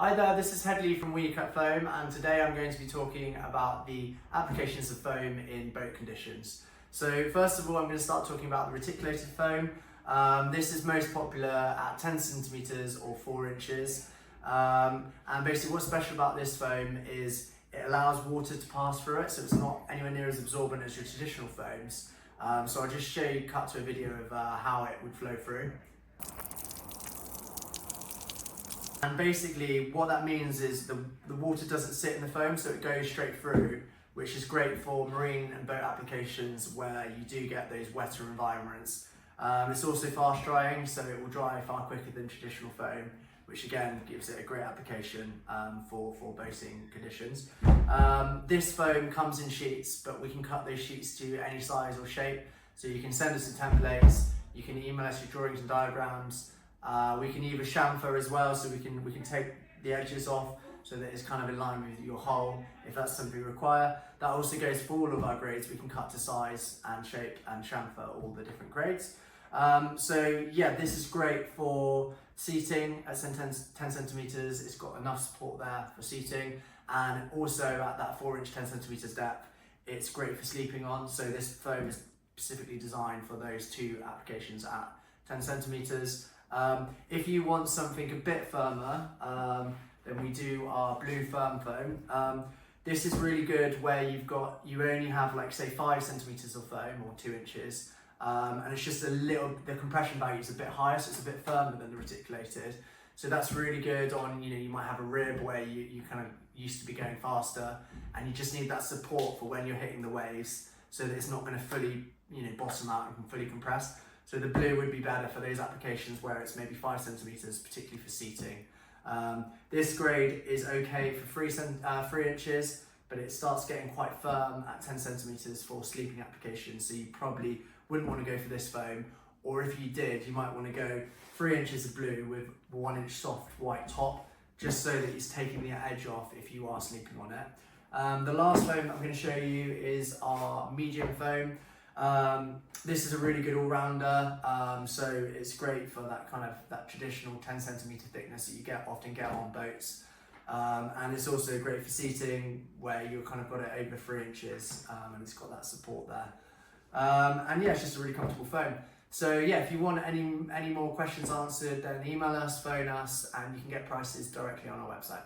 Hi there, this is Headley from Cut Foam, and today I'm going to be talking about the applications of foam in boat conditions. So first of all, I'm going to start talking about the reticulated foam. This is most popular at 10 centimeters or 4 inches. And basically what's special about this foam is it allows water to pass through it, so it's not anywhere near as absorbent as your traditional foams. So I'll just show you, cut to a video of how it would flow through. And basically what that means is the water doesn't sit in the foam, so it goes straight through, which is great for marine and boat applications where you do get those wetter environments. It's also fast drying, so it will dry far quicker than traditional foam, which again gives it a great application for boating conditions. This foam comes in sheets, but we can cut those sheets to any size or shape. So you can send us the templates, you can email us your drawings and diagrams. We can either chamfer as well, so we can take the edges off so that it's kind of in line with your hull if that's something we require. That also goes for all of our grades. We can cut to size and shape and chamfer all the different grades. So yeah, this is great for seating at 10 centimeters. It's got enough support there for seating, and also at that 4-inch 10 centimeters depth, it's great for sleeping on. So this foam is specifically designed for those two applications at 10 centimeters. If you want something a bit firmer, then we do our blue firm foam. This is really good where you only have, like, say 5 centimeters of foam or 2 inches, and it's just the compression value is a bit higher, so it's a bit firmer than the reticulated. So that's really good on, you might have a rib where you kind of used to be going faster, and you just need that support for when you're hitting the waves, so that it's not going to fully, bottom out and fully compress. So the blue would be better for those applications where it's maybe 5 centimeters, particularly for seating. This grade is okay for 3 inches, but it starts getting quite firm at 10 centimeters for sleeping applications. So you probably wouldn't want to go for this foam, or if you did, you might want to go 3 inches of blue with 1 inch soft white top, just so that it's taking the edge off if you are sleeping on it. The last foam I'm going to show you is our medium foam. This is a really good all-rounder, so it's great for that traditional 10 centimeter thickness that you often get on boats, and it's also great for seating where you've kind of got it over 3 inches, and it's got that support there, and yeah, it's just a really comfortable foam. So yeah, if you want any more questions answered, then email us, phone us, and you can get prices directly on our website.